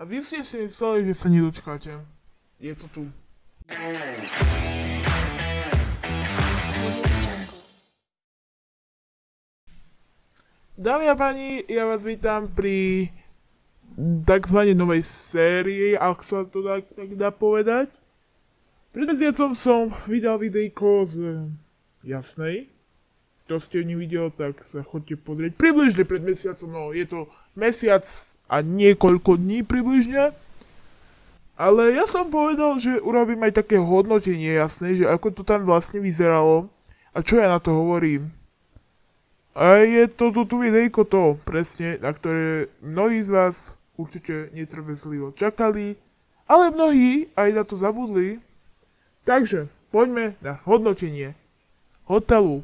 A vy ste si mysleli, že sa nedočkáte. Je to tu. Dámy a páni, ja vás vítam pri takzvanej novej sérii, ak sa to tak dá povedať. Pred mesiacom som vydal videjko z Jasnej. Kto ste nevidel, tak sa chodte pozrieť. Približne pred mesiacom, no je to mesiac a niekoľko dní približne. Ale ja som povedal, že urobím aj také hodnotenie jasné, že ako to tam vlastne vyzeralo a čo ja na to hovorím. A je to tu videjko to, presne, na ktoré mnohí z vás určite netrpezlivo čakali, ale mnohí aj na to zabudli. Takže, poďme na hodnotenie hotelu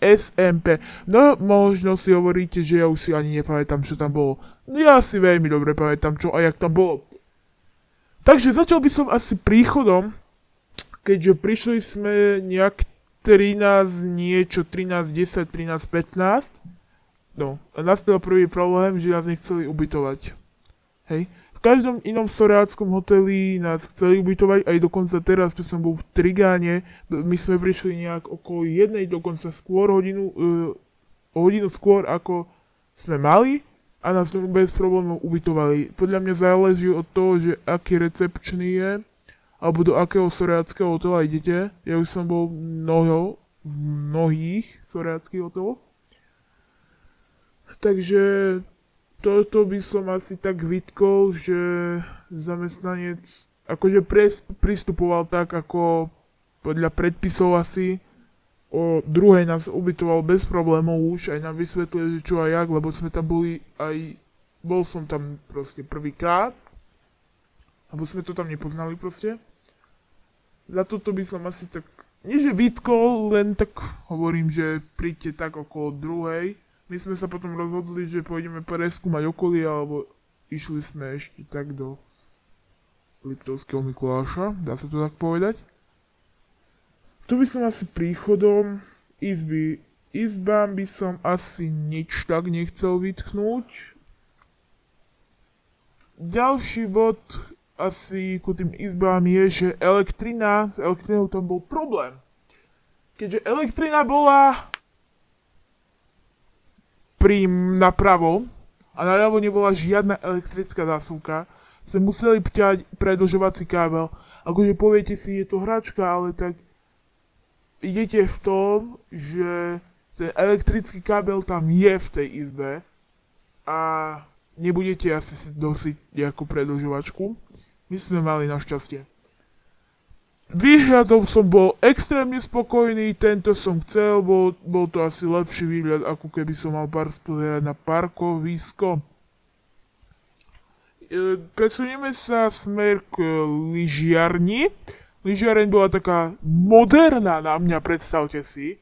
SMP. No, možno si hovoríte, že ja už si ani nepamätám, čo tam bolo. No ja si veľmi dobre pamätám, čo a jak tam bolo. Takže začal by som asi príchodom, keďže prišli sme nejak 13 niečo, 13, 10, 13, 15. No, a nastal prvý problém, že nás nechceli ubytovať. Hej. V každom inom soráckom hoteli nás chceli ubytovať, aj dokonca teraz, čo som bol v Trigáne, my sme prišli nejak okolo jednej, dokonca skôr hodinu skôr, ako sme mali, a nás bez problémov ubytovali. Podľa mňa záleží od toho, že aký recepčný je, alebo do akého soráckého hotela idete. Ja už som bol v mnohých soráckých hoteloch. Takže toto by som asi tak vytkol, že zamestnanec akože pristupoval tak, ako podľa predpisov asi. O druhej nás ubytoval bez problémov už, aj nám vysvetlili, že čo a jak, lebo sme tam boli aj, bol som tam proste prvýkrát, lebo sme to tam nepoznali proste. Za toto by som asi tak, nie že vytkol, len tak hovorím, že príďte tak okolo druhej. My sme sa potom rozhodli, že pôjdeme preskúmať okolie, alebo išli sme ešte tak do Liptovského Mikuláša, dá sa to tak povedať. Tu by som asi príchodom izbám by som asi nič tak nechcel vytknúť. Ďalší bod asi ku tým izbám je, že s elektrinou tam bol problém. Keďže elektrina bola napravo a naľavo nebola žiadna elektrická zásuvka, sme museli pťať predĺžovací kábel. Akože poviete si, je to hračka, ale tak idete v tom, že ten elektrický kábel tam je v tej izbe a nebudete asi si nosiť nejakú predĺžovačku. My sme mali našťastie. Výhľadom som bol extrémne spokojný, tento som chcel, bol to asi lepší výhľad, ako keby som mal pozerať na parkovisko. Presunieme sa smer k lyžiarni. Lyžiareň bola taká moderná na mňa, predstavte si.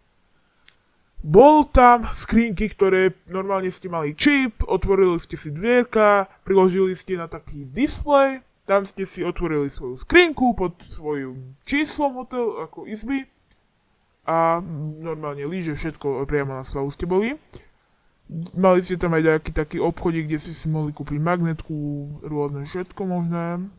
Bol tam skrinky, ktoré normálne ste mali čip, otvorili ste si dvierka, priložili ste na taký displej, tam ste si otvorili svoju skrinku pod svojím číslom hotelu, ako izby. A normálne lyže, všetko priamo na stavu ste boli. Mali ste tam aj nejaký taký obchodík, kde ste si mohli kúpiť magnetku, rôzne všetko možné.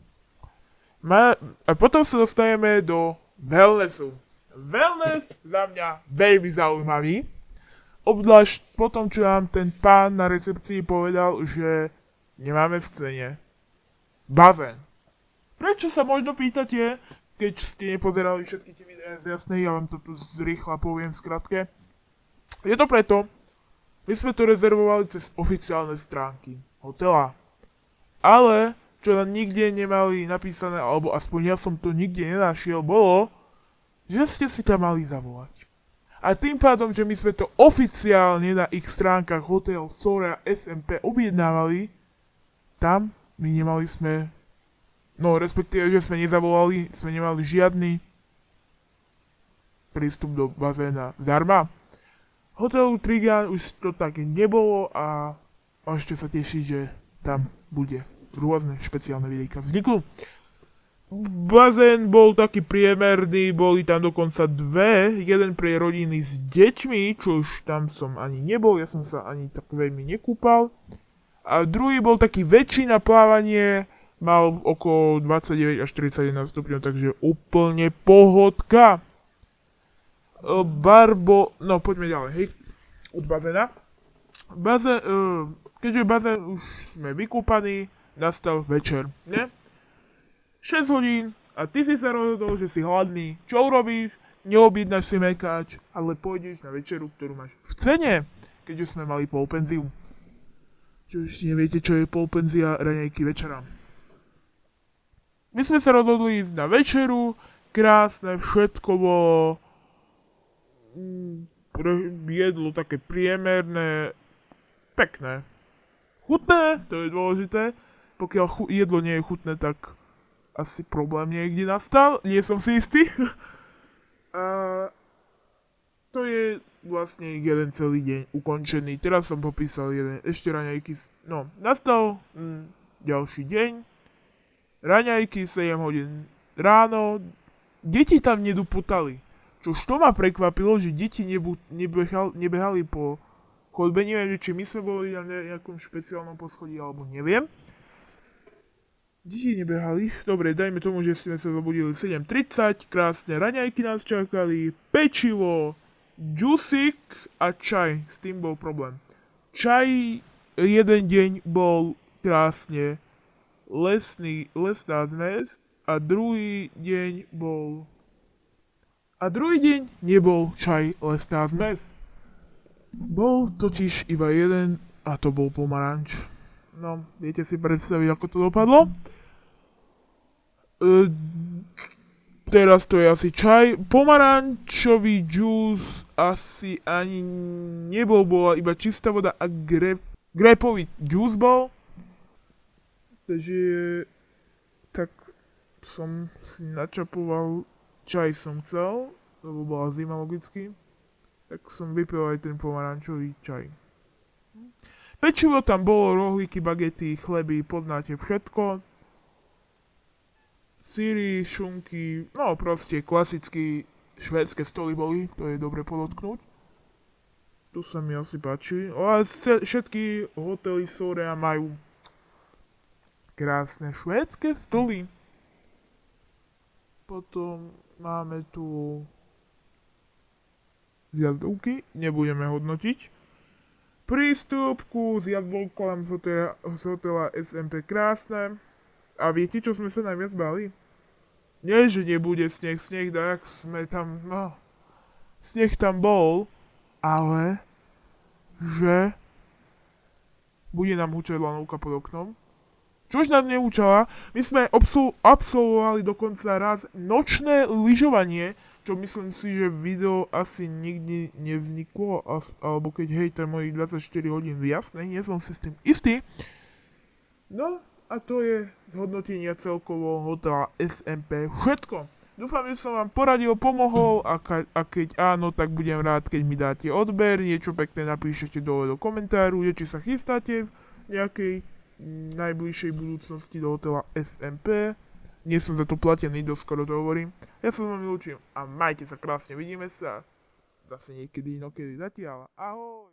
A potom sa dostaneme do wellnessu. Wellness za mňa veľmi zaujímavý. Obzvlášť potom, čo nám ten pán na recepcii povedal, že nemáme v cene bazén. Prečo sa možno pýtate, keď ste nepozerali všetky tie videá z Jasnej, ja vám to tu zrýchla poviem v skratke. Je to preto, my sme to rezervovali cez oficiálne stránky hotela. Ale čo nám nikde nemali napísané, alebo aspoň ja som to nikde nenašiel, bolo, že ste si tam mali zavolať. A tým pádom, že my sme to oficiálne na ich stránkach Hotel Sora SMP objednávali, tam my nemali sme, no respektíve, že sme nezavolali, sme nemali žiadny prístup do bazéna zdarma. Hotelu Trigán už to tak nebolo a môžete sa tešiť, že tam bude rôzne špeciálne videjka vzniknú. Bazén bol taký priemerný, boli tam dokonca dve, jeden pre rodiny s deťmi, čo už tam som ani nebol, ja som sa ani tak veľmi nekúpal. A druhý bol taký väčší na plávanie mal okolo 29 až 41 stupňov, takže úplne pohodka. No poďme ďalej, hej, od bazéna. Keďže bazén už sme vykúpaní, nastal večer, ne? 6 hodín a ty si sa rozhodol, že si hladný. Čo urobíš? Neobjednáš si mekáč, ale pôjdeš na večeru, ktorú máš v cene, keďže sme mali polpenziu. Čo ešte neviete, čo je polpenzia raňajky večera. My sme sa rozhodli ísť na večeru, krásne, všetko bolo jedlo také priemerné, pekné. Chutné, to je dôležité. Pokiaľ jedlo nie je chutné, tak asi problém niekde nastal, nie som si istý. A to je vlastne jeden celý deň ukončený. Teraz som popísal jeden ešte raňajky. No, nastal ďalší deň. Raňajky 7 hodín ráno. Deti tam neduputali. Čož to ma prekvapilo, že deti nebehali po chodbe. Neviem, či my sme boli na nejakom špeciálnom poschodí, alebo neviem. Deti nebehali. Dobre, dajme tomu, že sme sa zobudili 7:30. Krásne raňajky nás čakali. Pečivo, džusik a čaj. S tým bol problém. Čaj jeden deň bol krásne lesná zmes a druhý deň nebol čaj lesná zmes. Bol totiž iba jeden a to bol pomaranč. No, viete si predstaviť, ako to dopadlo? Teraz to je asi čaj. Pomarančový džús asi ani nebol, bola iba čistá voda a grépový džús bol. Takže tak som si načapoval, čaj som chcel, lebo bola zima logicky, tak som vypil aj ten pomarančový čaj. Pečivo tam bolo, rohlíky, bagety, chleby, poznáte všetko. Syry, šunky, no proste klasicky švédske stoly boli, to je dobre podotknúť. Tu sa mi asi páči. Ale všetky hotely Sorea majú krásne švédske stoly. Potom máme tu zjazdovky, nebudeme hodnotiť. Prístup ku zjazdovkám z hotela SMP krásne. A viete, čo sme sa najviac bali? Nie, že nebude sneh, tak sme tam, no, sneh tam bol, ale že bude nám hučať lanovka pod oknom. Čož nám nehučala, my sme absolvovali dokonca raz nočné lyžovanie, čo myslím si, že video asi nikdy nevzniklo, alebo keď hejter mojich 24 hodín jasné, nie som si s tým istý. No, a to je zhodnotenie celkovo hotela SMP všetko. Dúfam, že som vám poradil, pomohol a keď áno, tak budem rád, keď mi dáte odber, niečo pekné napíšete dole do komentáru, že či sa chystáte v nejakej najbližšej budúcnosti do hotela SMP. Nie som za to platený, doskoro to hovorím. Ja sa s vami lúčim a majte sa krásne, vidíme sa zase niekedy inokedy. Zatiaľ, ahoj!